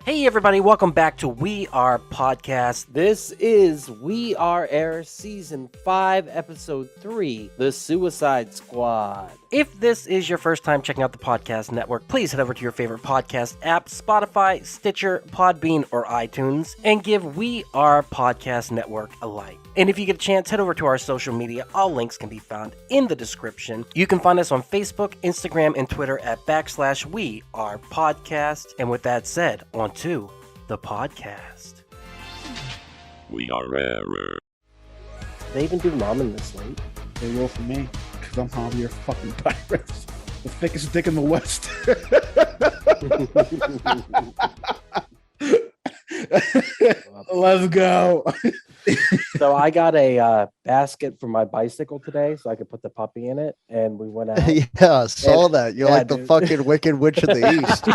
Hey everybody, welcome back to We Are Podcast. This is We Are Air Season 5, Episode 3, The Suicide Squad. If this is your first time checking out the podcast network, please head over to your favorite podcast app, Spotify, Stitcher, Podbean, or iTunes, and give We Are Podcast Network a like. And if you get a chance, head over to our social media. All links can be found in the description. You can find us on Facebook, Instagram, and Twitter at /We Are Podcast. And with that said, on to the podcast. We are Error. They even do ramen this late. They will for me, because I'm Javier fucking Pirates. The thickest dick in the West. Let's go. So I got a basket for my bicycle today so I could put the puppy in it, and we went out. Yeah, I saw that. You're like the fucking Wicked Witch of the East.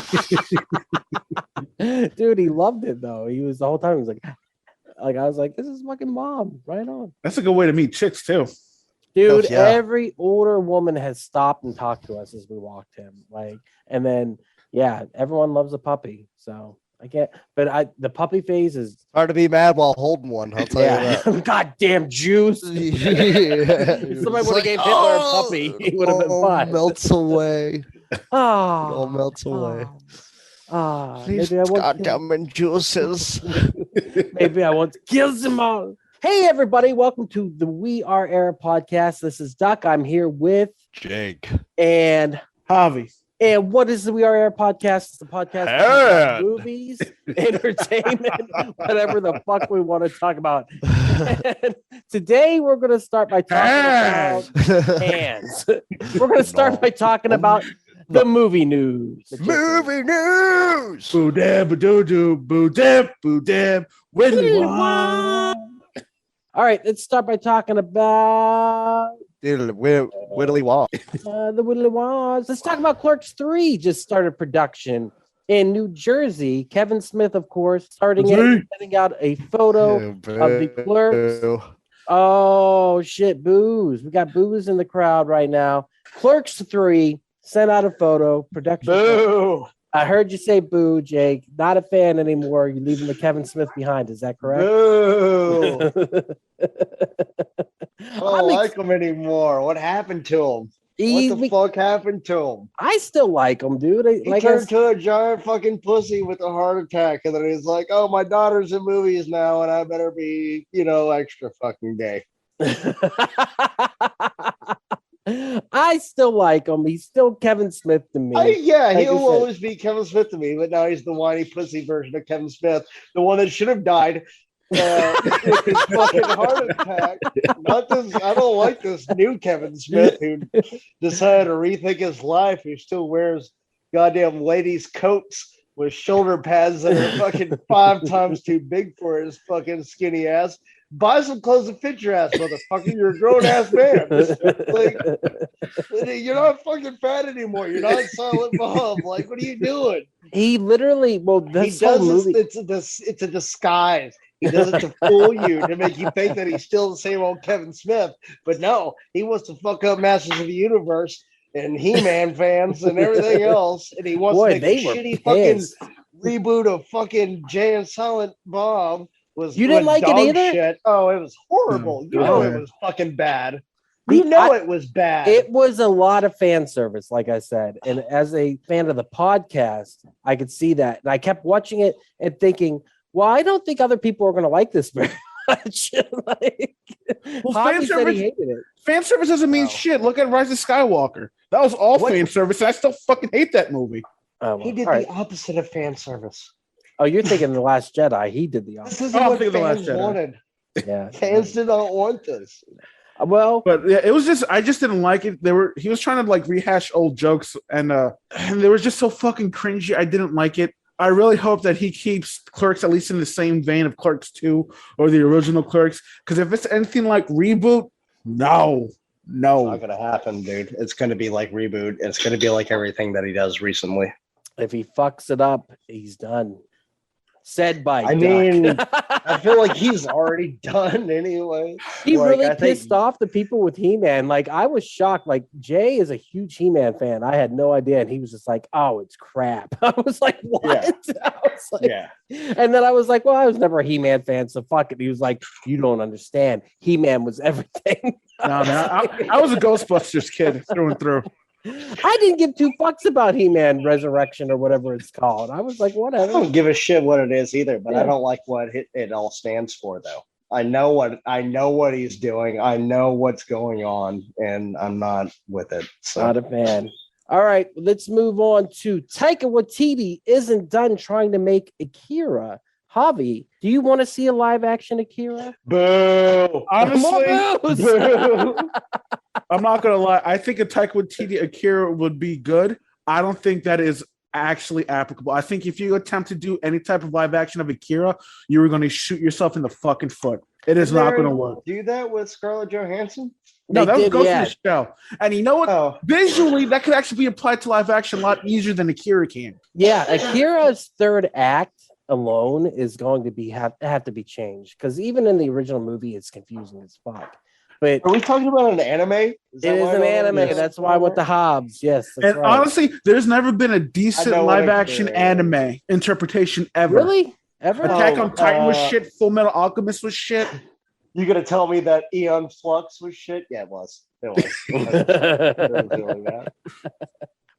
Dude, he loved it though. He was the whole time. He was like I was like, this is fucking mom, right on. That's a good way to meet chicks too. Dude, Oh, yeah. Every older woman has stopped and talked to us as we walked him. And then everyone loves a puppy. So I can't, but the puppy phase is Hard to be mad while holding one. I'll tell you that. goddamn juice. Yeah. Somebody would have gave Hitler a puppy. He would have been fine. Melts away. It all Oh, melts away. These maybe I want goddamn juices. maybe I want to kill them all. Hey everybody, welcome to the We Are Air podcast. This is Duck. I'm here with Jake. and Javi. what is the We Are Air podcast? It's the podcast about movies, entertainment, whatever the fuck we want to talk about. And today we're going to start by talking about hands. We're going to start by talking about the movie news. Movie news. Boo dab, boo doo, boo dab, Whitley Wong. All right, let's start by talking about Whittly Wong. the Whitley Wands. Let's talk about Clerks 3 just started production in New Jersey. Kevin Smith, of course, starting it, sending out a photo of the Clerks. Oh, shit, booze. We got booze in the crowd right now. Clerks 3 sent out a photo. Production. Boo. I heard you say boo, Jake. Not a fan anymore. You're leaving the Kevin Smith behind. Is that correct? Boo. I don't like him anymore. What happened to him? What the fuck happened to him? I still like him, dude. He turned to a giant fucking pussy with a heart attack, and then he's like, "Oh, my daughter's in movies now, and I better be, extra fucking gay." I still like him. He's still Kevin Smith to me. He'll always be Kevin Smith to me, but now he's the whiny pussy version of Kevin Smith, the one that should have died with his fucking heart attack. Not this. I don't like this new Kevin Smith who decided to rethink his life. Who still wears goddamn ladies' coats with shoulder pads that are fucking 5 times too big for his fucking skinny ass. Buy some clothes that fit your ass, motherfucker. You're a grown ass man. Like, you're not fucking fat anymore. You're not Silent Bob. Like, what are you doing? He literally, It's a disguise. He does it to fool you, to make you think that he's still the same old Kevin Smith. But no, he wants to fuck up Masters of the Universe and He-Man fans and everything else. And he wants to make a shitty fucking reboot of fucking Jay and Silent Bob. You didn't like it either? Shit. Oh, it was horrible. It was fucking bad. It was bad. It was a lot of fan service, like I said. And as a fan of the podcast, I could see that. And I kept watching it and thinking, well, I don't think other people are going to like this very much. Fan service, he hated it. Fan service doesn't mean shit. Look at Rise of Skywalker. That was all fan service. And I still fucking hate that movie. He did the opposite of fan service. Oh, you're thinking The Last Jedi. He did the opposite. This isn't what fans wanted. Yeah, fans did not want this. Well, but yeah, it was just I just didn't like it. He was trying to like rehash old jokes, and they were just so fucking cringy. I didn't like it. I really hope that he keeps Clerks at least in the same vein of Clerks 2 or the original Clerks. Because if it's anything like Reboot, no. It's not gonna happen, dude. It's gonna be like Reboot. It's gonna be like everything that he does recently. If he fucks it up, he's done. Said by I Duck. mean, I feel like he's already done anyway. He Like, really I think- pissed off the people with He-Man. Like, I was shocked. Like, Jay is a huge He-Man fan. I had no idea. And he was just like, oh, it's crap. I was like, what? I was like, Yeah. And then I was like, well, I was never a He-Man fan, so fuck it. He was like, you don't understand. He-Man was everything. No, man, I was a Ghostbusters kid through and through. I didn't give two fucks about He-Man Resurrection or whatever it's called. I was like, I whatever. don't give a shit what it is either, but Yeah. I don't like what it all stands for, though. I know what he's doing. I know what's going on, and I'm not with it. So Not a fan. All right, let's move on to Taika Waititi isn't done trying to make Akira. Javi, do you want to see a live action Akira? boo. Honestly, More boos! Boo. I'm not gonna lie. I think a Taika Waititi Akira would be good. I don't think that is actually applicable. I think if you attempt to do any type of live action of Akira, you were going to shoot yourself in the fucking foot. It is not going to work. Do that with Scarlett Johansson? No, that was did, Ghost yeah. in the Shell. And you know what? Oh, Visually, that could actually be applied to live action a lot easier than Akira can. Yeah, Akira's third act alone is going to have to be changed because even in the original movie, it's confusing as fuck. But are we talking about an anime? it is an anime. Yes. That's why with the Hobbs. Yes, that's And right. honestly, there's never been a decent know what live action Akira anime interpretation ever. Really? Ever? Attack on Titan was uh, shit. Full Metal Alchemist was shit. You gonna tell me that Eon Flux was shit? Yeah, it was. It was. It was really bad.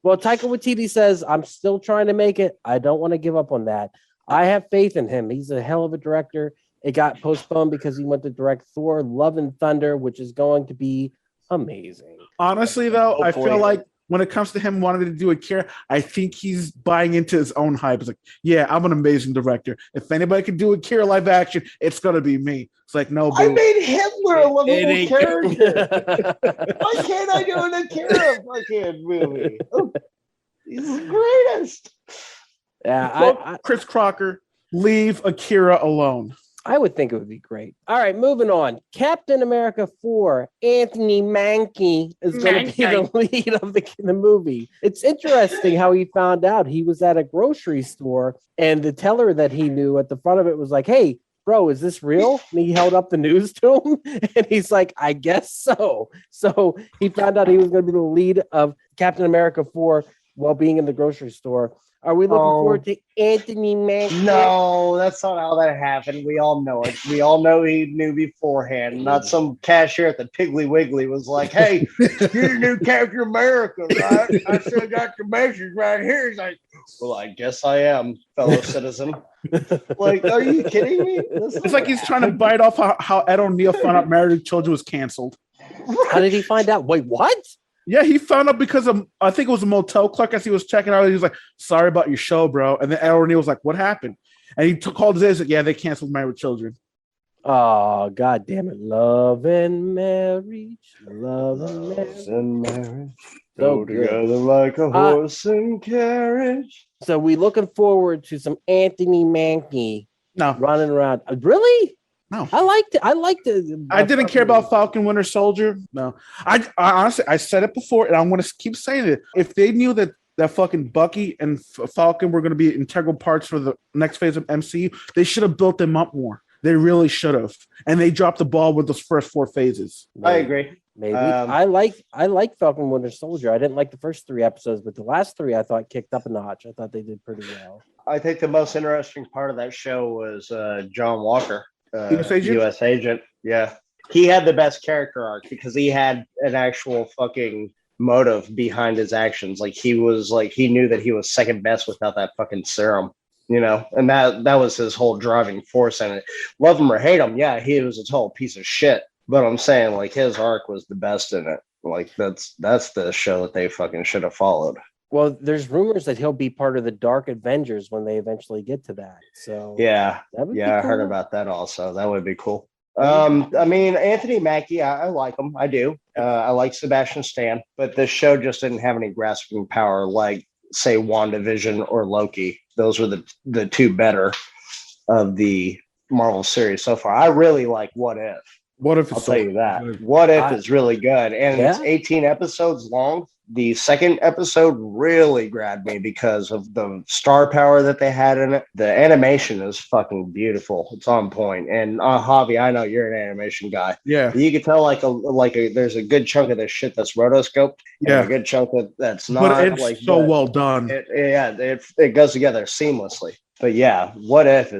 Well, Taika Waititi says, I'm still trying to make it. I don't want to give up on that. I have faith in him. He's a hell of a director. It got postponed because he went to direct Thor, Love and Thunder, which is going to be amazing. Honestly, though, I Hopefully. feel like when it comes to him wanting to do Akira, I think he's buying into his own hype. It's like, yeah, I'm an amazing director. If anybody can do Akira live action, it's gonna be me. It's like, no, I boo. made Hitler a lovable ain't character. Why can't I do an Akira fucking movie? Oh, he's the greatest. Yeah, Chris Crocker, leave Akira alone. I would think it would be great. All right, moving on. Captain America 4, Anthony Mackie is going to be the lead of the movie. It's interesting how he found out. He was at a grocery store, and the teller that he knew at the front of it was like, hey, bro, is this real? And he held up the news to him, and he's like, I guess so. So he found out he was going to be the lead of Captain America 4 while being in the grocery store. Are we looking forward to Anthony Mackie? No, that's not how that happened. We all know it. We all know he knew beforehand. Not some cashier at the Piggly Wiggly was like, hey, you're the new Captain America, right? I still got your message right here. He's like, well, I guess I am, fellow citizen. Like, are you kidding me? It's like he's trying to bite off how Ed O'Neill found out Married with Children was canceled. How did he find out? Wait, what? Yeah, he found out because of, I think it was a motel clerk as he was checking out. He was like, sorry about your show, bro. And then Ed O'Neill was like, what happened? And he called his agent. Yeah, they canceled Married with Children. Oh, God damn it. Love and marriage. Love and marriage. And marriage So go good. together like a horse and carriage. So we looking forward to some Anthony Mackie No, running around. Really? No. I liked it. I didn't care about Falcon Winter Soldier. No, I honestly, I said it before, and I'm going to keep saying it. If they knew that fucking Bucky and Falcon were going to be integral parts for the next phase of MCU, they should have built them up more. They really should have, and they dropped the ball with those first 4 phases. I agree. Maybe I Um, like Falcon Winter Soldier. I didn't like the first 3 episodes, but the last 3 I thought kicked up a notch. I thought they did pretty well. I think the most interesting part of that show was John Walker, US agent? US agent. Yeah, he had the best character arc because he had an actual fucking motive behind his actions. Like he knew that he was second best without that fucking serum, you know, and that was his whole driving force in it. Love him or hate him, yeah, he was a total piece of shit. But I'm saying like his arc was the best in it. Like that's the show that they fucking should have followed. Well, there's rumors that he'll be part of the Dark Avengers when they eventually get to that. So Yeah. that would be Yeah, I heard cool. about that also. That would be cool. I mean, Anthony Mackie, I like him. I do. I like Sebastian Stan, but this show just didn't have any grasping power like, say, WandaVision or Loki. Those were the 2 better of the Marvel series so far. I really like What If. What if I'll it's tell you that. What If is really good. And it's Yeah. 18 episodes long. the second episode really grabbed me because of the star power that they had in it. The animation is fucking beautiful. It's on point. And Javi, I know you're an animation guy. Yeah. You can tell there's a good chunk of this shit that's rotoscoped. Yeah. And a good chunk that's not. But it's well done. It goes together seamlessly. But yeah, what if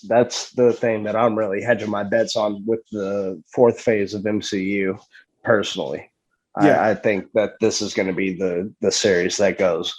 that's the thing that I'm really hedging my bets on with the fourth phase of MCU personally. Yeah. I think that this is going to be the series that goes,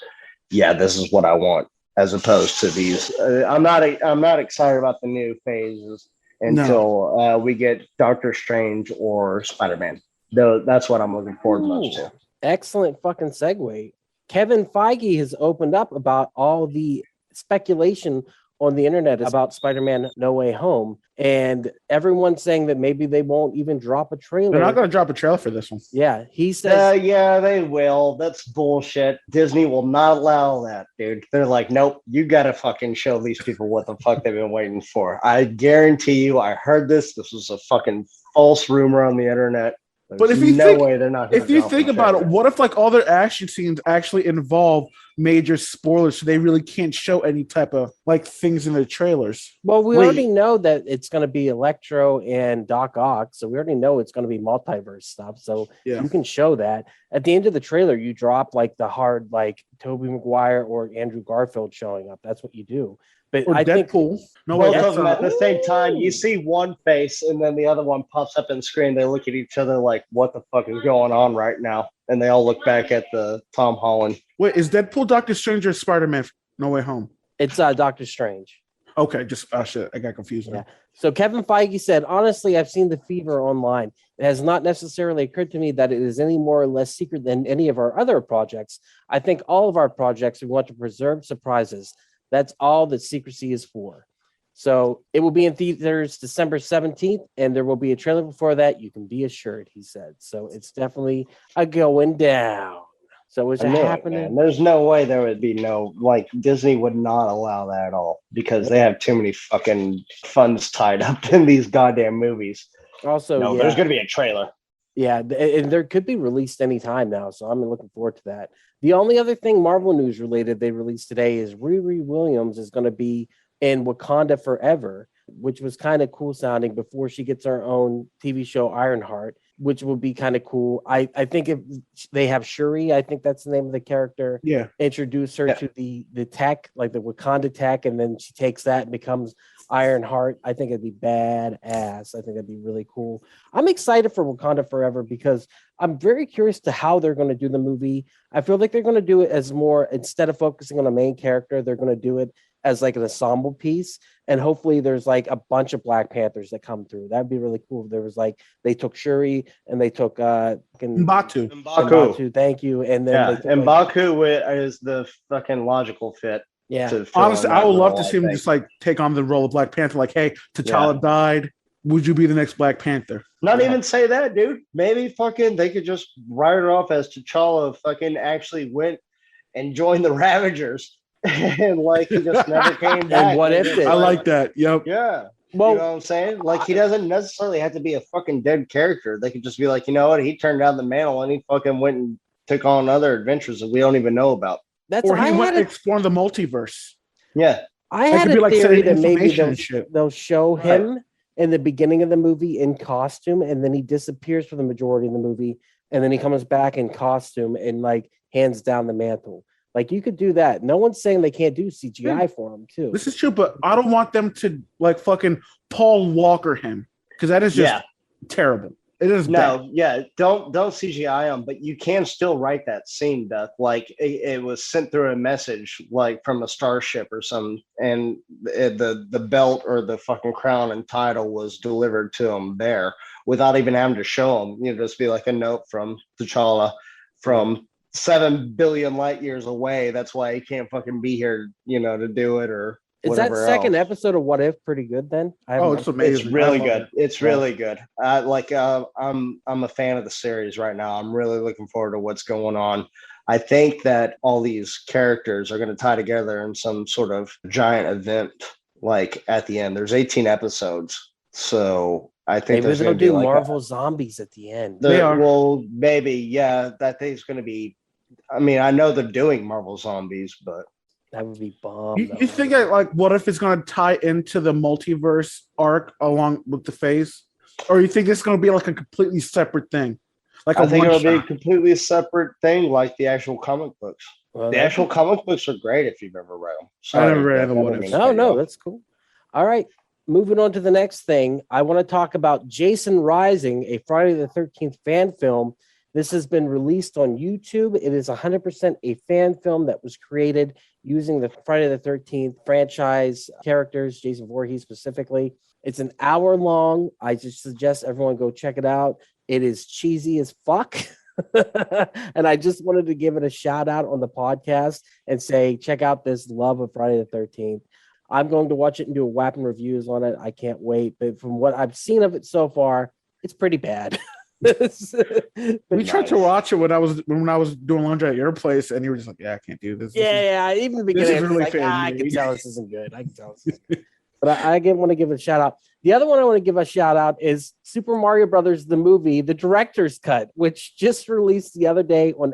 yeah, this is what I want, as opposed to these. I'm not excited about the new phases until we get Doctor Strange or Spider-Man. Though that's what I'm looking forward most to. Excellent fucking segue. Kevin Feige has opened up about all the speculation on the internet about Spider-Man No Way Home, and everyone's saying that maybe they won't even drop a trailer. They're not going to drop a trailer for this one. Yeah, he says. Yeah, they will. That's bullshit. Disney will not allow that, dude. They're like, nope, you got to fucking show these people what the fuck they've been waiting for. I guarantee you, I heard this. This was a fucking false rumor on the internet. But if you think about it, what if like all their action scenes actually involve major spoilers, so they really can't show any type of like things in the trailers? Well, we already know that it's going to be Electro and Doc Ock, so we already know it's going to be multiverse stuff. So you can show that. At the end of the trailer, you drop like the hard like Tobey Maguire or Andrew Garfield showing up. That's what you do. But or I Deadpool. think both of them at the same time. You see one face, and then the other one pops up in the screen. They look at each other like, "What the fuck is going on right now?" And they all look back at the Tom Holland. Wait, is Deadpool Doctor Strange or Spider-Man No Way Home? It's Doctor Strange. Okay, just shit, I got confused. Yeah. So Kevin Feige said, honestly, I've seen the fever online. It has not necessarily occurred to me that it is any more or less secret than any of our other projects. I think all of our projects, we want to preserve surprises. That's all that secrecy is for. So it will be in theaters December 17th, and there will be a trailer before that. You can be assured, he said. So it's definitely a going down. So is it happening? Man. There's no way there would be Disney would not allow that at all because they have too many fucking funds tied up in these goddamn movies. Also, there's going to be a trailer. Yeah, and there could be released anytime now, so I'm looking forward to that. The only other thing Marvel news related they released today is Riri Williams is going to be in Wakanda Forever, which was kind of cool sounding before she gets her own TV show Ironheart, which will be kind of cool. I think if they have Shuri, I think that's the name of the character. Yeah. Introduce her to the tech, like the Wakanda tech, and then she takes that and becomes Ironheart. I think it'd be badass. I think that'd be really cool. I'm excited for Wakanda Forever because I'm very curious to how they're going to do the movie. I feel like they're going to do it as more, instead of focusing on a main character, they're going to do it as like an ensemble piece. And hopefully there's like a bunch of Black Panthers that come through. That'd be really cool. There was like, they took Shuri and they took M'Baku. Thank you. And then M'Baku is the fucking logical fit. Yeah. Honestly, I would love to see him just like take on the role of Black Panther. Like, hey, T'Challa died. Would you be the next Black Panther? Not even say that, dude. Maybe fucking they could just write it off as T'Challa fucking actually went and joined the Ravagers. And like he just never came back. And what if I like that. Yep. Yeah. Well, you know what I'm saying? Like he doesn't necessarily have to be a fucking dead character. They could just be like, you know what? He turned down the mantle and he fucking went and took on other adventures that we don't even know about. Or he went exploring the multiverse. Yeah. I had a theory that maybe they'll show him in the beginning of the movie in costume, and then he disappears for the majority of the movie, and then he comes back in costume and like hands down the mantle. Like you could do that. No one's saying they can't do CGI for him too. This is true, but I don't want them to like fucking Paul Walker him because that is just terrible. It is bad. Don't CGI him, but you can still write that scene, Duck. Like it was sent through a message, like from a starship or something, and the belt or the fucking crown and title was delivered to him there without even having to show him. You know, just be like a note from T'Challa from 7 billion light years away. That's why he can't fucking be here, you know, to do it or. Is that second episode of What If pretty good then? It's amazing. It's really good. It's really good. I'm a fan of the series right now. I'm really looking forward to what's going on. I think that all these characters are going to tie together in some sort of giant event. Like at the end, there's 18 episodes, so I think maybe they'll do Marvel Zombies at the end. Well, maybe that thing's going to be I mean, I know they're doing Marvel Zombies, but That would be bomb. You think that, like, what if it's going to tie into the multiverse arc along with the phase, or you think it's going to be like a completely separate thing? Like I think it'll be a one-shot? completely separate thing, like the actual comic books. Well, The actual comic books are great if you've ever read them. I never read the that What doesn't Ifs. mean No, to no, cut you that's cool. All right. Moving on to the next thing, I want to talk about Jason Rising, a Friday the 13th fan film. This has been released on YouTube. It is 100% a fan film that was created using the Friday the 13th franchise characters, Jason Voorhees specifically. It's an hour long. I just suggest everyone go check it out. It is cheesy as fuck. And I just wanted to give it a shout out on the podcast and say, check out this love of Friday the 13th. I'm going to watch it and do a whapping reviews on it. I can't wait. But from what I've seen of it so far, it's pretty bad. We tried to watch it when I was doing laundry at your place, and you were just like, "Yeah, I can't do this." Yeah. Even the beginning, is I was really like, fan I can made." tell this isn't good. I can tell this isn't good. But I again want to give it a shout out. The other one I want to give a shout out is Super Mario Brothers, the movie, the director's cut, which just released the other day on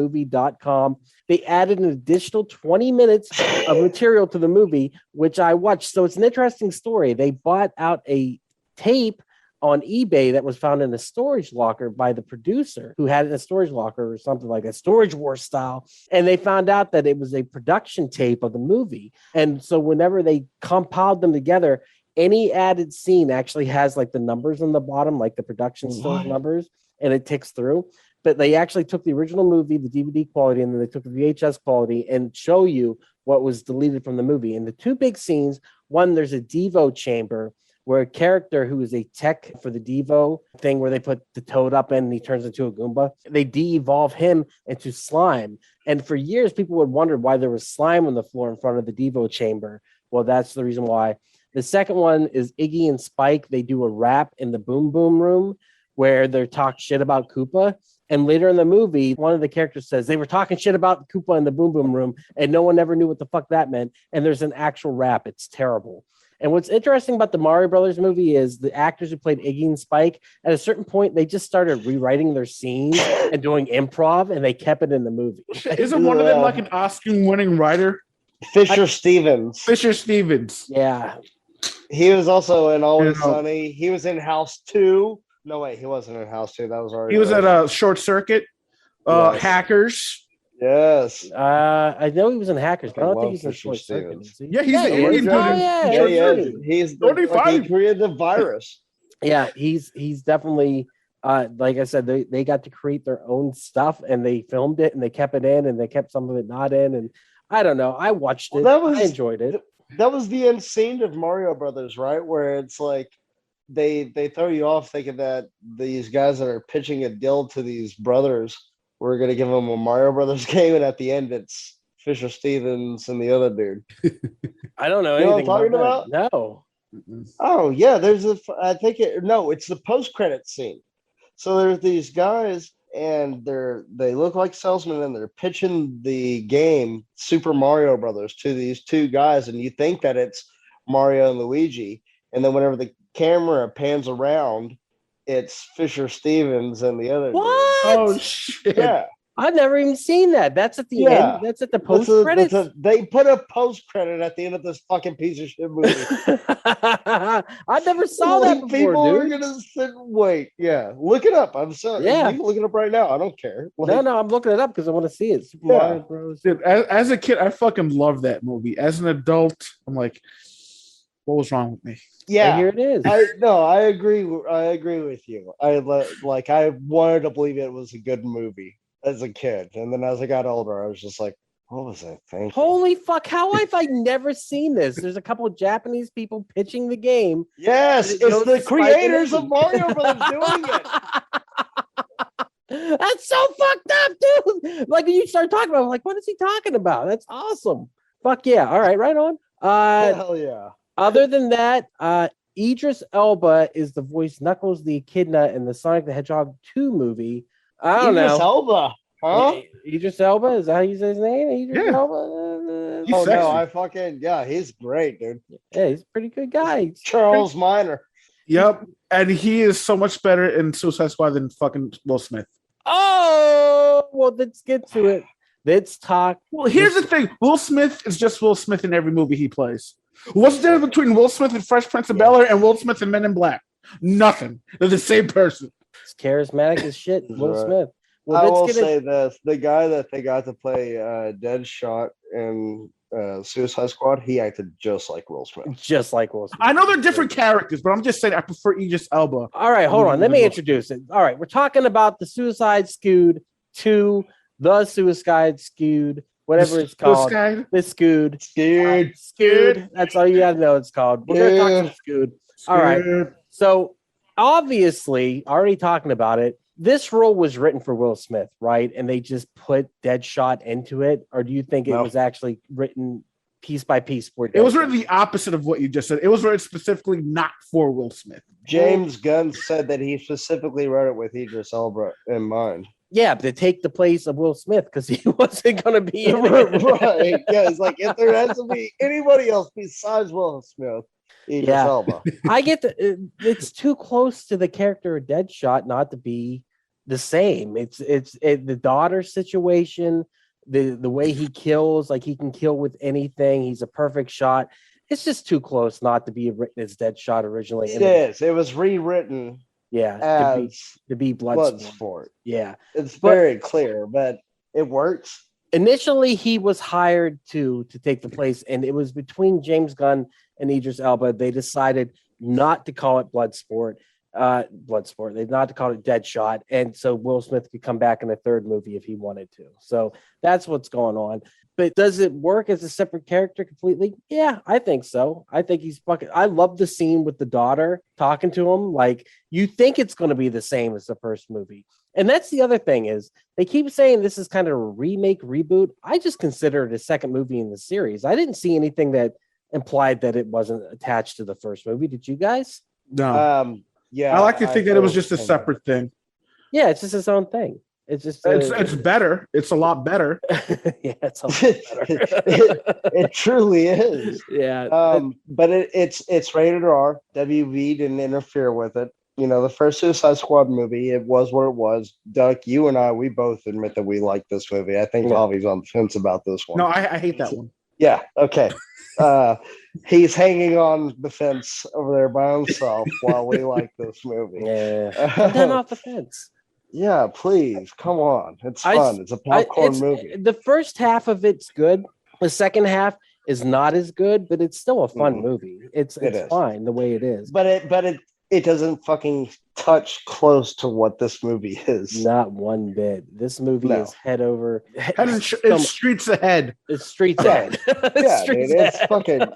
smbmovie.com. They added an additional 20 minutes of material to the movie, which I watched. So it's an interesting story. They bought out a tape on eBay that was found in a storage locker by the producer who had it in a storage locker or something like that, Storage War style. And they found out that it was a production tape of the movie. And so whenever they compiled them together, any added scene actually has like the numbers on the bottom, like the production store numbers, and it ticks through. But they actually took the original movie, the DVD quality, and then they took the VHS quality and show you what was deleted from the movie. And the two big scenes, one, there's a Devo chamber where a character who is a tech for the Devo thing where they put the toad up in and he turns into a Goomba, they de-evolve him into slime. And for years, people would wonder why there was slime on the floor in front of the Devo chamber. Well, that's the reason why. The second one is Iggy and Spike. They do a rap in the Boom Boom Room where they talk shit about Koopa. And later in the movie, one of the characters says they were talking shit about Koopa in the Boom Boom Room and no one ever knew what the fuck that meant. And there's an actual rap. It's terrible. And what's interesting about the Mario Brothers movie is the actors who played Iggy and Spike, at a certain point, they just started rewriting their scenes and doing improv, and they kept it in the movie. Isn't one of them like an Oscar-winning writer? Fisher Stevens. Fisher Stevens. Yeah. He was also in Always Sunny. He was in House 2. No, wait, he wasn't in House 2. That was already. He was at a Short Circuit, Yes. Hackers. Yes. I know he was in Hackers, but I don't think he's in Fisher Short Circuit. Stevens. Is he? Yeah, he's he the is. Indian Oh, dude. yeah, Yeah, Short he Circuit. is. He's the, 35. he created the virus. Yeah, he's definitely like I said, they got to create their own stuff and they filmed it and they kept it in and they kept some of it not in. And I don't know. I watched it. I enjoyed it. That was the end scene of Mario Brothers, right? Where it's like they throw you off thinking that these guys that are pitching a deal to these brothers were going to give them a Mario Brothers game, and at the end it's Fisher Stevens and the other dude. I don't know You know what anything I'm talking about that. No. Oh yeah, it's the post-credit scene. So there's these guys and they look like salesmen and they're pitching the game Super Mario Brothers to these two guys, and you think that it's Mario and Luigi, and then whenever the camera pans around, it's Fisher Stevens and the other dude. What? Oh shit! Yeah, I've never even seen that. That's at the end. That's at the post credits. They put a post credit at the end of this fucking piece of shit movie. I never saw that before, People are dude. gonna sit and wait. Yeah, look it up. I'm sorry. Yeah. You can look it up right now. I don't care. No, I'm looking it up because I want to see it. Super Yeah. Mario Bros. Dude, as a kid, I fucking loved that movie. As an adult, I'm like, what was wrong with me? Yeah, And here it is. I agree. I agree with you. I wanted to believe it was a good movie as a kid, and then as I got older, I was just like, what was I thinking? Holy fuck! How have I never seen this? There's a couple of Japanese people pitching the game. Yes, It it's goes the to Spike creators and of Mario Brothers doing it. That's so fucked up, dude. Like when you start talking about it, I'm like, what is he talking about? That's awesome. Fuck yeah. All right, right on. Hell yeah. Other than that, Idris Elba is the voice Knuckles the Echidna in the Sonic the Hedgehog 2 movie. I don't Idris know. Elba, huh? Idris Elba? Is that how you say his name? Idris Yeah. Elba? He's Oh sexy. no, yeah, he's great, dude. Yeah, he's a pretty good guy. Charles Minor. Yep, and he is so much better in Suicide Squad than fucking Will Smith. Oh, well, let's get to it. Let's talk. Well, here's the thing. Will Smith is just Will Smith in every movie he plays. What's the difference between Will Smith and Fresh Prince of Bel-Air and Will Smith and Men in Black? Nothing. They're the same person. It's charismatic as shit, Will Right. Smith. Well, I let's will get say this: the guy that they got to play Deadshot in Suicide Squad, he acted just like Will Smith. just like Will Smith. I know they're different characters, but I'm just saying I prefer Idris Elba. All right, hold on. Let me introduce it. All right, we're talking about the Suicide Squad 2, the Suicide Squad, whatever it's called. The Scood. Scood. That's all you gotta know it's called. We're gonna talk some Scood. All right. So obviously, already talking about it, this role was written for Will Smith, right? And they just put Deadshot into it, or do you think it was actually written piece by piece for Deadshot? It was written the opposite of what you just said. It was written specifically not for Will Smith. James Gunn said that he specifically wrote it with Idris Elba in mind. Yeah, to take the place of Will Smith because he wasn't going to be in it. Right. Yeah, it's like if there has to be anybody else besides Will Smith, Idris Elba. I get it's too close to the character of Deadshot not to be the same. It's the daughter situation, the way he kills, like he can kill with anything. He's a perfect shot. It's just too close not to be written as Deadshot originally. It is. It was rewritten. Yeah, to be Bloodsport. Yeah, it's very clear, but it works. Initially, he was hired to take the place, and it was between James Gunn and Idris Elba. They decided not to call it Bloodsport. They not to call it Deadshot, and so Will Smith could come back in the third movie if he wanted to. So that's what's going on. But does it work as a separate character completely? Yeah, I think so. I think he's fucking. I love the scene with the daughter talking to him. Like you think it's going to be the same as the first movie, and that's the other thing is they keep saying this is kind of a remake reboot. I just consider it a second movie in the series. I didn't see anything that implied that it wasn't attached to the first movie. Did you guys? No. Yeah, I like to think that it was just a separate thing. Yeah, it's just its own thing. It's just it's better. It's a lot better. Yeah, it's a lot better. it truly is. Yeah. But it's rated R. WB didn't interfere with it. You know, the first Suicide Squad movie, it was what it was. Duck, you and I, we both admit that we like this movie. I think Javi's on the fence about this one. No, I hate that one. Yeah, okay. He's hanging on the fence over there by himself while we like this movie. Yeah. Put that off the fence. Yeah, please. Come on. It's fun. It's a popcorn movie. The first half of it's good. The second half is not as good, but it's still a fun movie. It's fine the way it is. But it doesn't fucking touch close to what this movie is. Not one bit. This movie is head over. It's streets ahead. It's streets ahead. It's fucking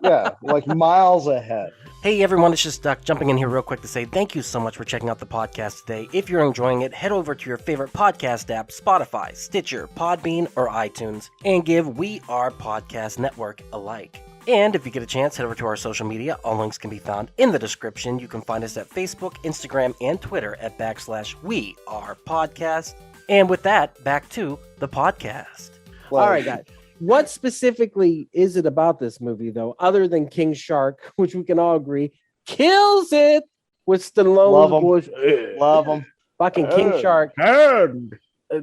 like miles ahead. Hey everyone, it's just Duck jumping in here real quick to say thank you so much for checking out the podcast today. If you're enjoying it, head over to your favorite podcast app, Spotify, Stitcher, Podbean, or iTunes, and give We Are Podcast Network a like. And if you get a chance, head over to our social media. All links can be found in the description. You can find us at Facebook, Instagram, and Twitter at /We Are Podcast. And with that, back to the podcast. Well, all right, guys. What specifically is it about this movie, though, other than King Shark, which we can all agree kills it with Stallone? Love him. Fucking King Shark.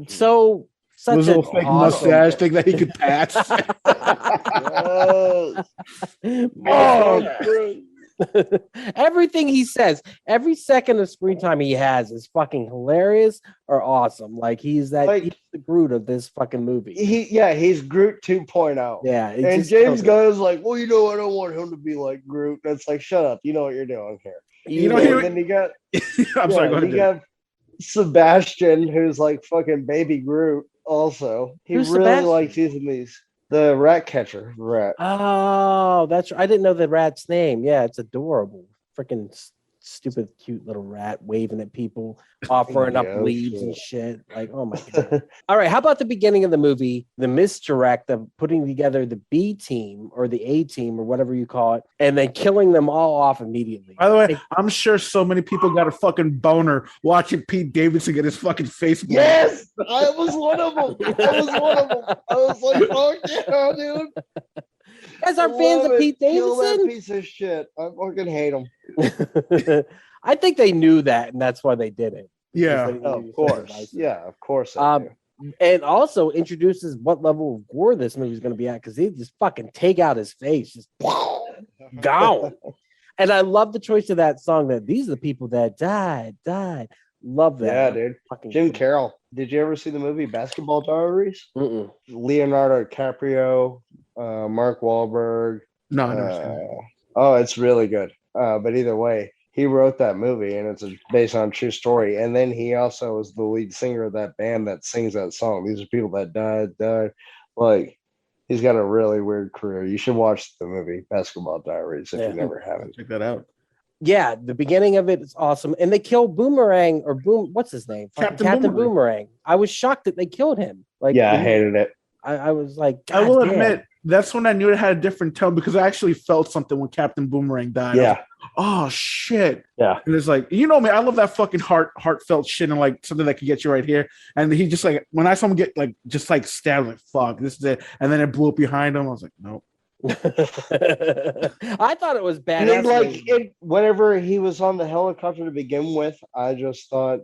So such a little fake mustache thing that he could pass. Everything he says, every second of screen time he has is fucking hilarious or awesome. Like he's the Groot of this fucking movie. He's Groot 2.0. Yeah, and James Gunn is like, well, I don't want him to be like Groot. That's like, shut up. You know what you're doing here. Then you got. I'm sorry. Go ahead. You got Sebastian, who's like fucking baby Groot. Also, he really likes using these. The rat catcher rat. Oh, that's I didn't know the rat's name. Yeah, it's adorable. Freaking stupid, cute little rat waving at people, offering up leaves and shit. Like, oh my god. All right, how about the beginning of the movie? The misdirect of putting together the B team or the A team or whatever you call it, and then killing them all off immediately. By the way, I'm sure so many people got a fucking boner watching Pete Davidson get his fucking face. Yes, I was one of them. I was like, fuck yeah, dude. You guys are fans of Pete Davidson? Kill that piece of shit. I fucking hate him. I think they knew that, and that's why they did it. Yeah. Just letting Oh, you of say course. advice. Yeah, of course. I do. And also introduces what level of gore this movie is going to be at, because he just fucking take out his face, just gone. And I love the choice of that song. That these are the people that died. Love that. Yeah, dude. Fucking Jim cool. Carroll. Did you ever see the movie Basketball Diaries? Mm-mm. Leonardo DiCaprio, Mark Wahlberg. No, I never seen that. Oh, it's really good. But either way, he wrote that movie, and it's based on a true story. And then he also is the lead singer of that band that sings that song. These are people that died. Like, he's got a really weird career. You should watch the movie Basketball Diaries if you never haven't. Check that out. Yeah, the beginning of it is awesome. And they kill Boomerang or What's his name? Captain Boomerang. I was shocked that they killed him. Like, Yeah, I hated it. I was like, I will "God damn." admit, that's when I knew it had a different tone, because I actually felt something when Captain Boomerang died. Yeah. Oh shit. Yeah. And it's like, you know me, I love that fucking heartfelt shit, and like something that could get you right here. And he just like, when I saw him get like just like stabbed, like fuck, this is it. And then it blew up behind him. I was like, nope. I thought it was bad. And then, whenever he was on the helicopter to begin with, I just thought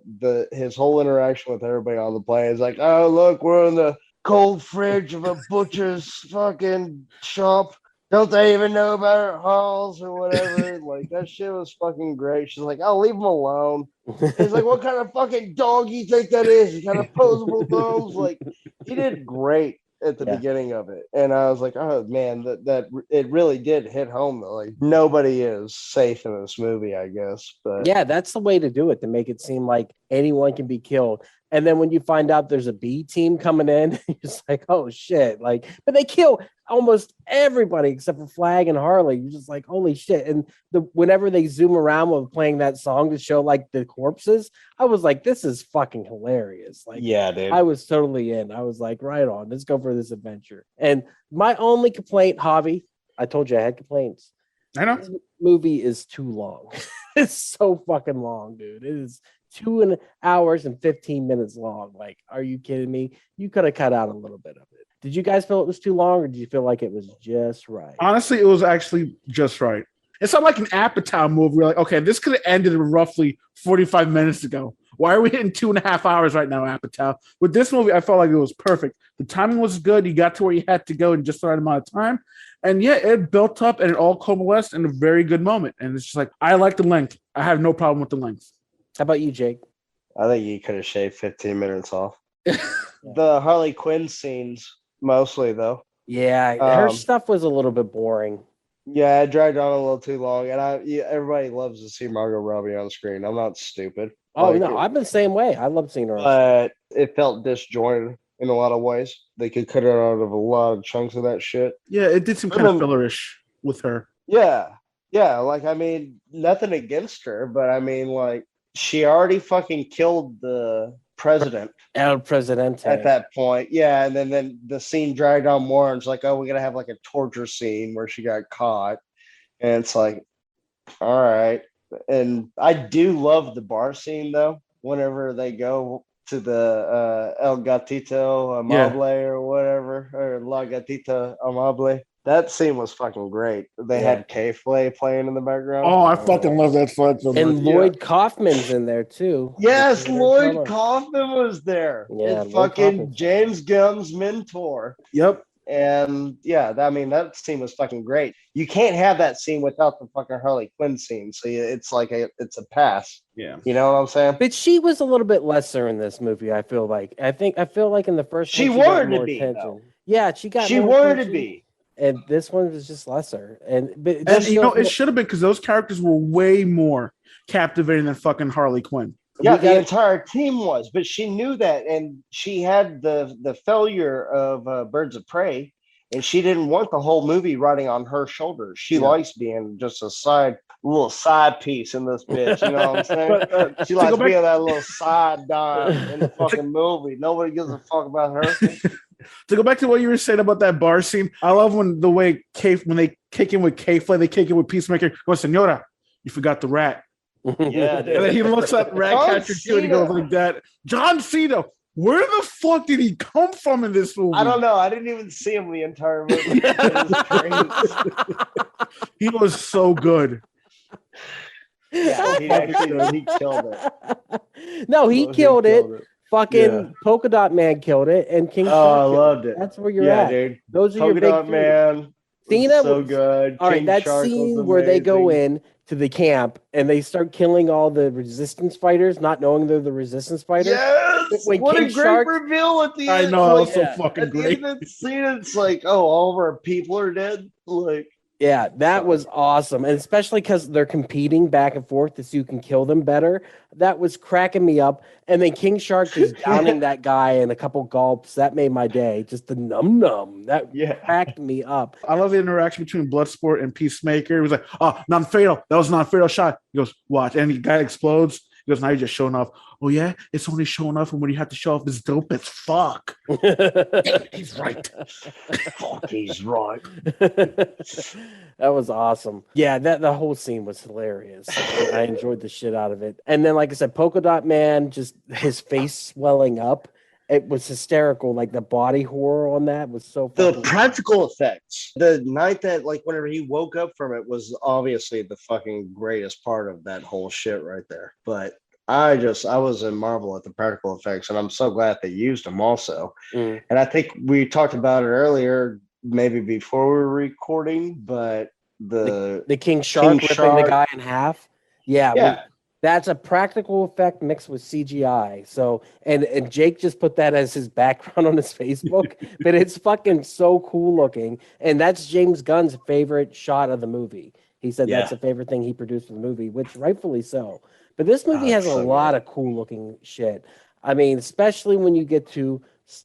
his whole interaction with everybody on the plane is like, oh, look, we're in the cold fridge of a butcher's fucking shop. Don't they even know about our halls or whatever? Like, that shit was fucking great. She's like, I'll leave him alone. He's like, what kind of fucking dog you think that is? You kind of posable dogs? Like, he did great at the beginning of it. And I was like, oh man, that it really did hit home though. Like, nobody is safe in this movie, I guess. But yeah, that's the way to do it, to make it seem like anyone can be killed. And then when you find out there's a B team coming in, you're just like, oh shit. Like, but they kill almost everybody except for Flag and Harley. You're just like, holy shit. And whenever they zoom around while playing that song to show like the corpses, I was like, this is fucking hilarious. Like, yeah, dude. I was totally in. I was like, right on, let's go for this adventure. And my only complaint, Javi, I told you I had complaints. I know. This movie is too long. It's so fucking long, dude. It is 2 hours and 15 minutes long. Like, are you kidding me? You could have cut out a little bit of it. Did you guys feel it was too long, or did you feel like it was just right? Honestly, it was actually just right. It's not like an Apatow movie. We're like, okay, this could have ended roughly 45 minutes ago. Why are we hitting 2.5 hours right now, Apatow? With this movie, I felt like it was perfect. The timing was good. You got to where you had to go in just the right amount of time. And yeah, it built up and it all coalesced in a very good moment. And it's just like, I like the length. I have no problem with the length. How about you, Jake? I think you could have shaved 15 minutes off. The Harley Quinn scenes, mostly, though. Yeah, her stuff was a little bit boring. Yeah, it dragged on a little too long. And everybody loves to see Margot Robbie on screen. I'm not stupid. Oh, no, I'm the same way. I love seeing her. But it felt disjointed in a lot of ways. They could cut it out of a lot of chunks of that shit. Yeah, it did seem kind of fillerish with her. Yeah. Yeah, like, I mean, nothing against her, but I mean, like, she already fucking killed the president. El Presidente. At that point. Yeah, and then the scene dragged on more, and it's like, oh, we're going to have, like, a torture scene where she got caught. And it's like, all right. And I do love the bar scene, though, whenever they go to the El Gatito Amable or whatever, or La Gatita Amable. That scene was fucking great. They had K-Flay playing in the background. Oh, I fucking love that song so much. And Lloyd Kaufman's in there, too. Yes, Lloyd Kaufman was there. Yeah, it's fucking James Gunn's mentor. Yep. And yeah, I mean, that scene was fucking great. You can't have that scene without the fucking Harley Quinn scene. So it's like it's a pass. Yeah. You know what I'm saying? But she was a little bit lesser in this movie, I feel like. I feel like in the first she one, wanted got to be. Attention. Yeah, she wanted attention. to be. And this one was just lesser. And you know, it should have been, because those characters were way more captivating than fucking Harley Quinn. Yeah, the entire team was, but she knew that, and she had the failure of Birds of Prey, and she didn't want the whole movie riding on her shoulders. She likes being just a little side piece in this bitch. You know what I'm saying? She likes being that little side dime in the fucking movie. Nobody gives a fuck about her. To go back to what you were saying about that bar scene, I love when they kick in with K-Flay, they kick in with Peacemaker. Go, Senora, you forgot the rat. Yeah, dude. And then he looks at Ratcatcher too, and he goes like that. John Cena, where the fuck did he come from in this movie? I don't know. I didn't even see him the entire movie. It was crazy. He was so good. Yeah, he killed it. No, he Well, killed it. it. Fucking Yeah. Polka Dot Man killed it, and King Oh, Shark I killed loved it. That's where you're Yeah, at. dude. Those are Polka your big Dot three. Man Cena was so was- good. All right, King that Shark was scene where they go amazing. in to the camp and they start killing all the resistance fighters, not knowing they're the resistance fighters. Yes, When what King a great Shark- reveal at the I end. know, that Like, was so yeah. fucking at the great. end of that scene, it's like, oh, all of our people are dead. Like, Yeah, that Sorry. was awesome. And especially because they're competing back and forth to see who can kill them better. That was cracking me up. And then King Shark just downing that guy in a couple gulps. That made my day. Just the num. That yeah. cracked me up. I love the interaction between Bloodsport and Peacemaker. He was like, "Oh, non-fatal. That was a non-fatal shot." He goes, "Watch," and the guy explodes. He goes, "Now you're just showing off." "Oh yeah, it's only showing off when you have to show off is dope as fuck." He's right. Fuck, he's right. That was awesome. Yeah, the whole scene was hilarious. I enjoyed the shit out of it. And then, like I said, Polka Dot Man, just his face swelling up. It was hysterical. Like the body horror on that was so The fucking practical effects. The night that, like, whenever he woke up from it was obviously the fucking greatest part of that whole shit right there. But I was in marvel at the practical effects, and I'm so glad they used them also. Mm. And I think we talked about it earlier, maybe before we were recording, but the King Shark ripping the Shark. guy in half. Yeah, yeah. that's a practical effect mixed with CGI. So, and Jake just put that as his background on his Facebook, but it's fucking so cool looking. And that's James Gunn's favorite shot of the movie. He said that's Yeah. the favorite thing he produced for the movie, which rightfully so. But this movie has a so lot of cool looking shit. I mean, especially when you get to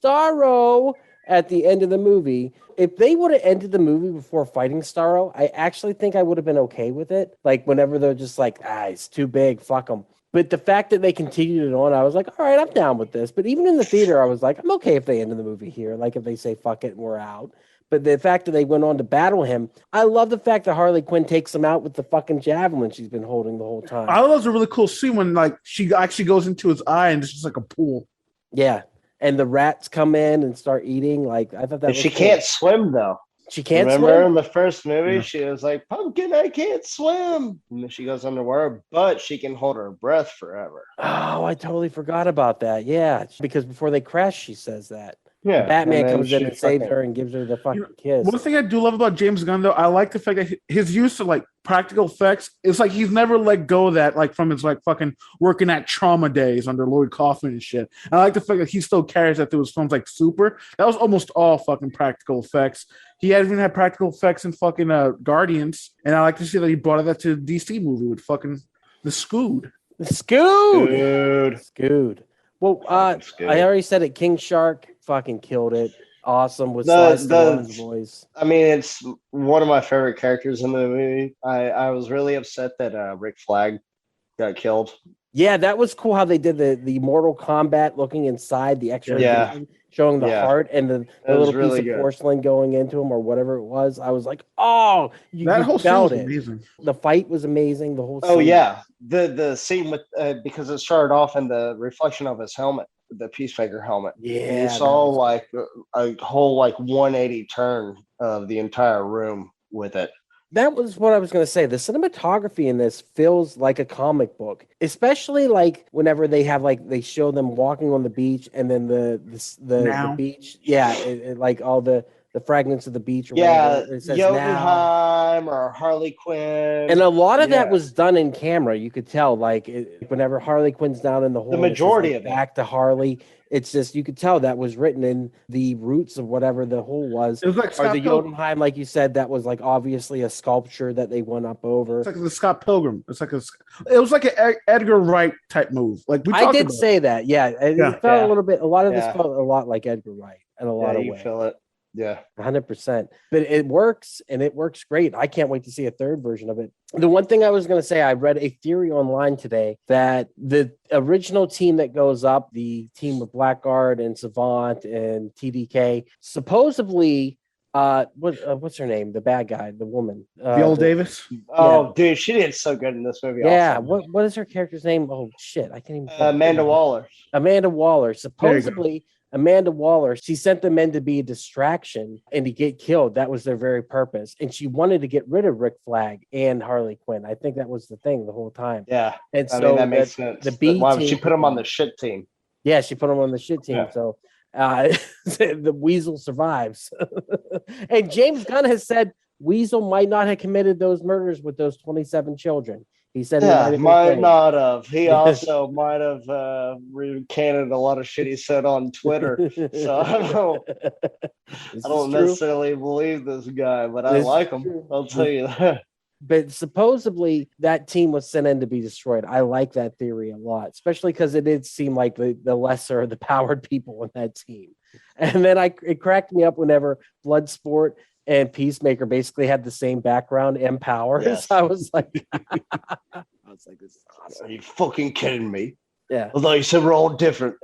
Starro at the end of the movie. If they would have ended the movie before fighting Starro, I actually think I would have been okay with it. Like whenever they're just like, it's too big, fuck them. But the fact that they continued it on, I was like, all right, I'm down with this. But even in the theater, I was like, I'm okay if they end the movie here. Like if they say fuck it and we're out. But the fact that they went on to battle him, I love the fact that Harley Quinn takes him out with the fucking javelin she's been holding the whole time. I thought it was a really cool scene when like she actually goes into his eye and it's just like a pool. Yeah. And the rats come in and start eating. Like I thought that And was she cool. can't swim though. She can't Remember swim? in the first movie, Yeah. she was like, "Pumpkin, I can't swim." And then she goes underwater, but she can hold her breath forever. Oh, I totally forgot about that. Yeah, because before they crash, she says that. Yeah, Batman and then comes in she and saves fucking- her and gives her the fucking You know, kiss. One thing I do love about James Gunn, though, I like the fact that his use of like practical effects, it's like he's never let go of that, like from his like fucking working at trauma days under Lloyd Kaufman and shit. And I like the fact that he still carries that through his films like Super. That was almost all fucking practical effects. He had even had practical effects in fucking Guardians, and I like to see that he brought that to the DC movie with fucking the Scood. Dude. Scood. Well, Fucking I Scood. already said it. King Shark fucking killed it. Awesome with The- Sly the- Stallone's voice. I mean, it's one of my favorite characters in the movie. I was really upset that Rick Flag got killed. Yeah, that was cool how they did the Mortal Kombat looking inside the X-ray Yeah. vision, showing the Yeah. heart and the That was little really piece of good. porcelain going into him or whatever it was. I was like, oh, you That whole scene felt was it. amazing. The fight was amazing. The whole Oh scene. yeah, the scene with because it started off in the reflection of his helmet, the Peacemaker helmet. And Yeah, you that saw was- like a whole like 180 turn of the entire room with it. That was what I was going to say. The cinematography in this feels like a comic book, especially like whenever they have like they show them walking on the beach and then the Now. beach, yeah, like all the fragments of the beach. Or Yeah, whatever. It says now. Jotunheim or Harley Quinn. And a lot of that Yeah. was done in camera. You could tell, like whenever Harley Quinn's down in the hole, it says, majority like, of it. back to Harley. It's just you could tell that was written in the roots of whatever the hole was. It was like Or Scott the Pilgrim. Jotunheim, like you said, that was like obviously a sculpture that they went up over. It's like the Scott Pilgrim. It was like an Edgar Wright type move. Like we I talked did about. say that, yeah. It Yeah. felt Yeah. a little bit. A lot of this Yeah. felt a lot like Edgar Wright in a lot Yeah, of you ways. feel it. Yeah. 100%. But it works, and it works great. I can't wait to see a third version of it. The one thing I was going to say, I read a theory online today that the original team that goes up, the team with Blackguard and Savant and TDK, supposedly, what's her name? The bad guy, the woman. Viola Davis. Oh, dude, she did so good in this movie. Yeah. also. What is her character's name? Oh, shit. I can't even. think. Amanda Waller. Amanda Waller. Supposedly, Amanda Waller, she sent the men to be a distraction and to get killed. That was their very purpose. And she wanted to get rid of Rick Flag and Harley Quinn. I think that was the thing the whole time. Yeah. And I so mean, that makes sense. The B Why team, would she put him on the shit team? Yeah, she put him on the shit team. Yeah. So the Weasel survives. And James Gunn has said Weasel might not have committed those murders with those 27 children. He said he might not have. He also might have recanted a lot of shit he said on Twitter. So I don't necessarily believe this guy, but I like him. True. I'll tell you that. But supposedly that team was sent in to be destroyed. I like that theory a lot, especially because it did seem like the lesser of the powered people in that team. And then it cracked me up whenever Bloodsport and Peacemaker basically had the same background and powers. Yes. I was like, this is awesome. Are you fucking kidding me? Yeah. Although you said we're all different.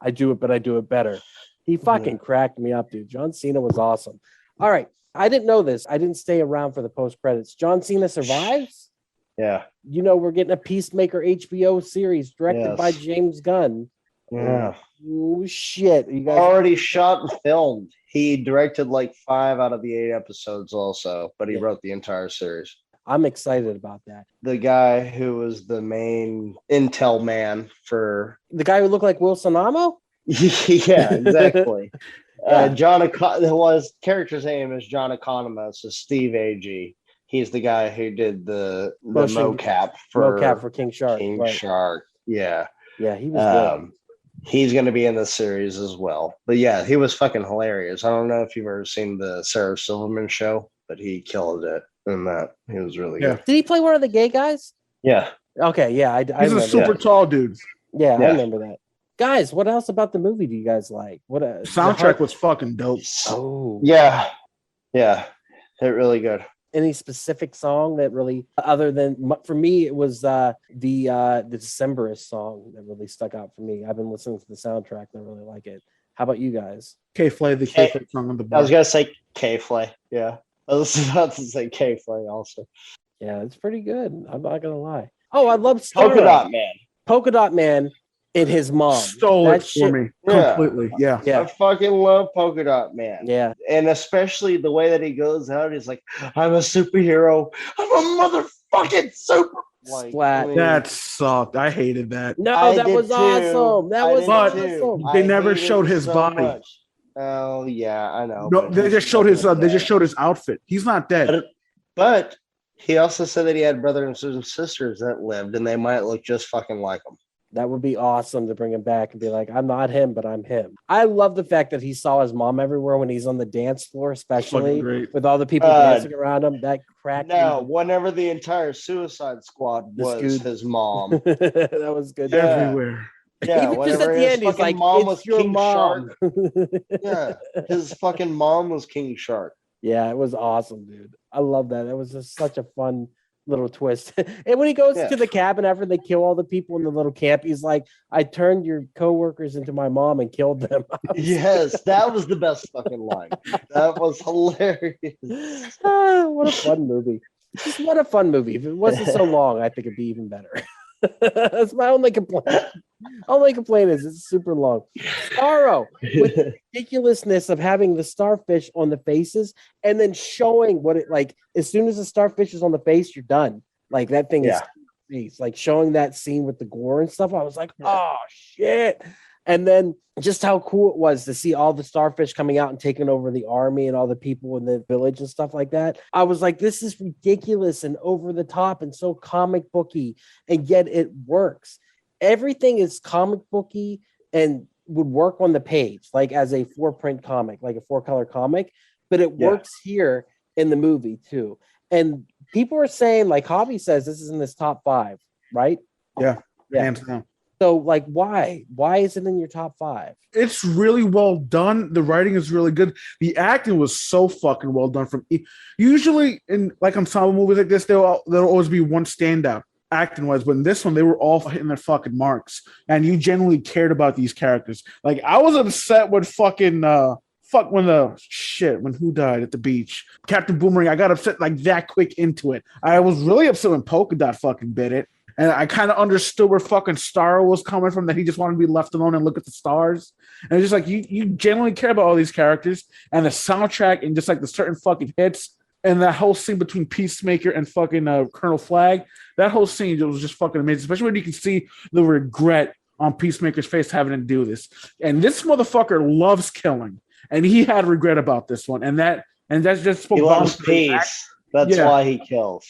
I do it, but I do it better. He fucking cracked me up, dude. John Cena was awesome. All right. I didn't know this. I didn't stay around for the post credits. John Cena survives. Yeah. You know, we're getting a Peacemaker HBO series directed by James Gunn. Yeah. Oh shit. You guys already shot and filmed. He directed like 5 out of the 8 episodes also, but he wrote the entire series. I'm excited about that. The guy who was the main intel man for the guy who looked like Wilson Amo? Yeah, exactly. His character's name is John Economos, is Steve Agee. He's the guy who did the mocap for King Shark. King Shark. Yeah. Yeah, he was good. He's going to be in the series as well. But yeah, he was fucking hilarious. I don't know if you've ever seen the Sarah Silverman show, but he killed it in that. He was really good. Did he play one of the gay guys? Yeah. Okay, yeah. He's a super tall dude. Yeah, I remember that. Guys, what else about the movie do you guys like? What soundtrack was fucking dope. Oh. Yeah. Yeah. They're really good. Any specific song that really, other than for me, it was the Decemberist song that really stuck out for me. I've been listening to the soundtrack and I really like it. How about you guys? K-Flay, the K-Flay song on the bar. I was gonna say K-Flay. Yeah, I was about to say K-Flay also. Yeah, it's pretty good. I'm not gonna lie. Oh, I love Polka Dot Man. Polka Dot Man and his mom stole it for me completely. Yeah. I fucking love Polka Dot Man. Yeah, and especially the way that he goes out, he's like, "I'm a superhero. I'm a motherfucking super." Splat. That sucked. I hated that. No, that was awesome. That was awesome. They never showed his body. Much. Oh yeah, I know. No, they just showed his. They just showed his outfit. He's not dead. But he also said that he had brothers and sisters that lived, and they might look just fucking like him. That would be awesome to bring him back and be like, I'm not him, but I'm him. I love the fact that he saw his mom everywhere when he's on the dance floor, especially with all the people dancing around him. That cracked. No, whenever the entire Suicide Squad was his mom. That was good. Everywhere. Yeah, even just at the end, he's like, mom it's your King mom. Yeah, his fucking mom was King Shark. Yeah, it was awesome, dude. I love that. It was just such a fun little twist. And when he goes to the cabin after they kill all the people in the little camp, he's like, I turned your coworkers into my mom and killed them. Yes, that was the best fucking line. That was hilarious. What a fun movie. Just what a fun movie. If it wasn't so long, I think it'd be even better. That's my only complaint. Only complaint is it's super long. Starro, with the ridiculousness of having the starfish on the faces and then showing what it like as soon as the starfish is on the face, you're done. Like that thing is like showing that scene with the gore and stuff. I was like, oh shit. And then just how cool it was to see all the starfish coming out and taking over the army and all the people in the village and stuff like that. I was like, this is ridiculous and over the top and so comic booky, and yet it works. Everything is comic booky and would work on the page, like as a 4-print comic, like a 4-color comic, but it works here in the movie too. And people are saying, like Javi says, this is in this top 5, right? Yeah. Hands down. So, like, why? Why is it in your top 5? It's really well done. The writing is really good. The acting was so fucking well done. Usually in like ensemble movies like this, there'll always be one standout acting wise, but in this one, they were all hitting their fucking marks, and you genuinely cared about these characters. Like, I was upset when fucking when who died at the beach? Captain Boomerang. I got upset like that quick into it. I was really upset when Polka Dot fucking bit it. And I kind of understood where fucking Star was coming from, that he just wanted to be left alone and look at the stars. And it's just like, you genuinely care about all these characters and the soundtrack and just like the certain fucking hits and that whole scene between Peacemaker and fucking Colonel Flag. That whole scene was just fucking amazing, especially when you can see the regret on Peacemaker's face having to do this. And this motherfucker loves killing, and he had regret about this one. And that's just he loves peace. That's why he kills.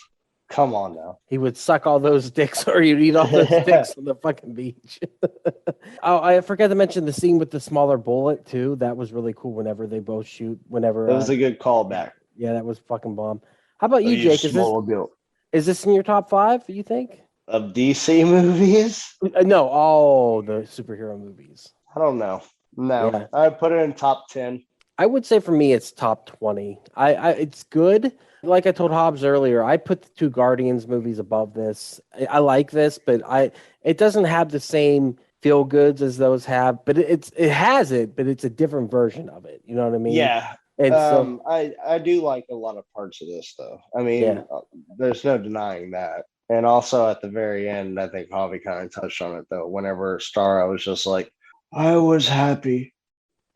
Come on now. He would suck all those dicks, or you'd eat all those dicks on the fucking beach. Oh, I forgot to mention the scene with the smaller bullet too. That was really cool. Whenever they both shoot, whenever that was a good callback. Yeah, that was fucking bomb. How about you, Jake? Is this in your top 5? You think of DC movies? No, all the superhero movies. I don't know. No, I put it in top 10. I would say for me, it's top 20. It's good. Like I told Hobbs earlier, I put the 2 Guardians movies above this. I like this, but it doesn't have the same feel goods as those have. But it has it, but it's a different version of it. You know what I mean? Yeah. And I do like a lot of parts of this, though. I mean, there's no denying that. And also at the very end, I think Javi kind of touched on it, though. Whenever Star, I was just like, I was happy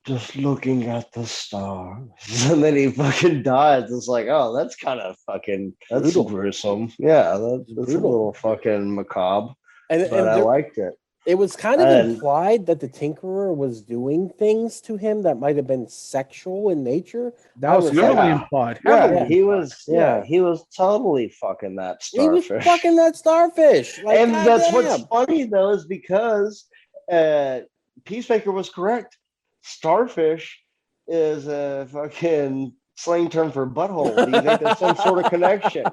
just looking at the stars. And then he fucking dies. It's like, oh, that's kind of fucking, that's gruesome. Yeah, that's a little fucking macabre. But I liked it. It was kind of implied that the Tinkerer was doing things to him that might have been sexual in nature. That was really implied. Yeah, he was totally fucking that starfish. He was fucking that starfish. Like, and that's what's funny though, is because Peacemaker was correct. Starfish is a fucking slang term for butthole. Do you think there's some sort of connection?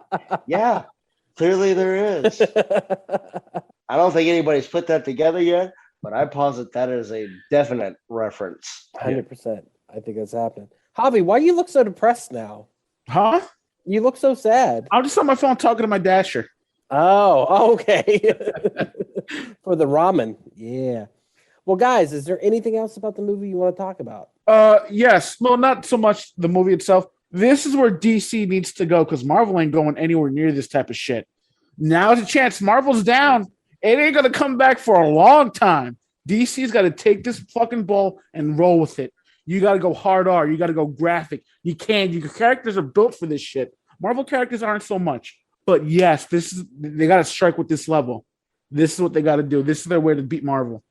Yeah, clearly there is. I don't think anybody's put that together yet, but I posit that is a definite reference. 100%. I think that's happening. Javi, why do you look so depressed now? Huh? You look so sad. I'm just on my phone talking to my Dasher. Oh, okay. For the ramen. Yeah. Well, guys, is there anything else about the movie you want to talk about? Yes. Well, not so much the movie itself. This is where DC needs to go because Marvel ain't going anywhere near this type of shit. Now's a chance. Marvel's down. It ain't going to come back for a long time. DC's got to take this fucking ball and roll with it. You got to go hard R. You got to go graphic. You can't. Your characters are built for this shit. Marvel characters aren't so much. But yes, they got to strike with this level. This is what they got to do. This is their way to beat Marvel.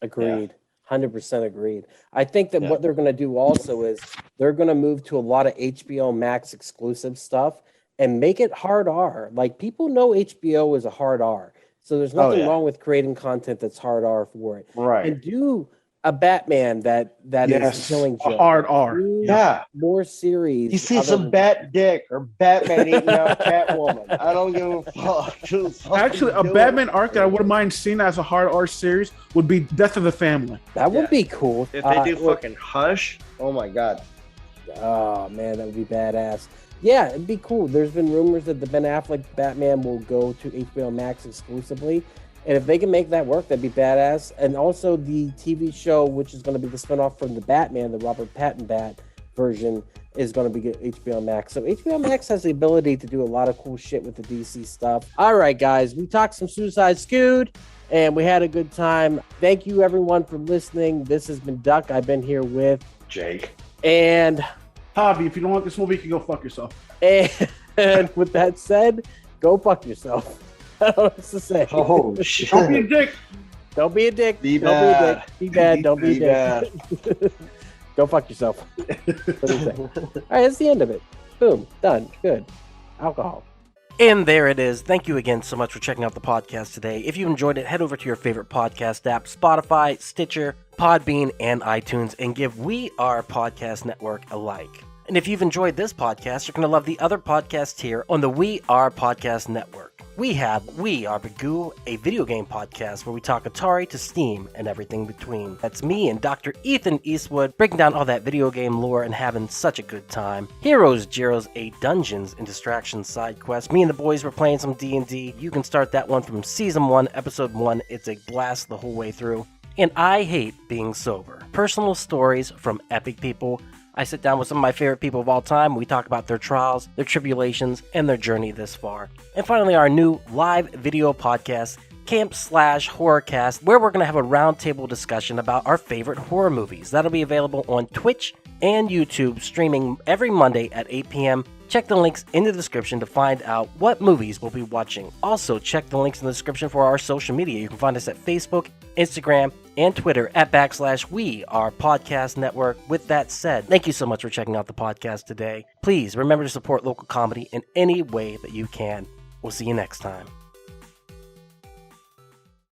Agreed. 100% agreed. I think that what they're going to do also is they're going to move to a lot of HBO Max exclusive stuff and make it hard R. Like, people know HBO is a hard R. So there's nothing wrong with creating content that's hard R for it. Right. And do a Batman that is killing Joe. Hard R. More series. You see some Bat Dick or Batman eating out Catwoman. I don't give a fuck. Actually, a Batman arc that I wouldn't mind seeing as a hard R series would be Death of the Family. That would be cool. If they do fucking Hush, oh my God. Oh, man, that would be badass. Yeah, it'd be cool. There's been rumors that the Ben Affleck Batman will go to HBO Max exclusively. And if they can make that work, that'd be badass. And also the TV show, which is going to be the spinoff from the Batman, the Robert Pattinson Bat version, is going to be HBO Max. So HBO Max has the ability to do a lot of cool shit with the DC stuff. All right, guys, we talked some Suicide Squad, and we had a good time. Thank you, everyone, for listening. This has been Duck. I've been here with Jake. And Javi, if you don't like this movie, you can go fuck yourself. And with that said, go fuck yourself. I don't know what else to say. Oh, shit. Don't be a dick. Don't be a dick. Be don't bad. be a dick. Be bad. Don't be a dick. Go fuck yourself. What do you say? All right, that's the end of it. Boom. Done. Good. Alcohol. And there it is. Thank you again so much for checking out the podcast today. If you enjoyed it, head over to your favorite podcast app, Spotify, Stitcher, Podbean, and iTunes, and give We Are Podcast Network a like. And if you've enjoyed this podcast, you're going to love the other podcasts here on the We Are Podcast Network. We have We Are Bagu, a video game podcast where we talk Atari to Steam and everything between. That's me and Dr. Ethan Eastwood breaking down all that video game lore and having such a good time. Heroes, Gyros, a Dungeons and Distractions side quest. Me and the boys were playing some D&D. You can start that one from Season 1, Episode 1. It's a blast the whole way through. And I Hate Being Sober. Personal stories from epic people I sit down with some of my favorite people of all time. We talk about their trials, their tribulations, and their journey this far. And finally, our new live video podcast, Camp Slash Horrorcast, where we're going to have a roundtable discussion about our favorite horror movies. That'll be available on Twitch and YouTube, streaming every Monday at 8 p.m. Check the links in the description to find out what movies we'll be watching. Also, check the links in the description for our social media. You can find us at Facebook, Instagram, and Twitter at /We Are Podcast Network. With that said, thank you so much for checking out the podcast today. Please remember to support local comedy in any way that you can. We'll see you next time.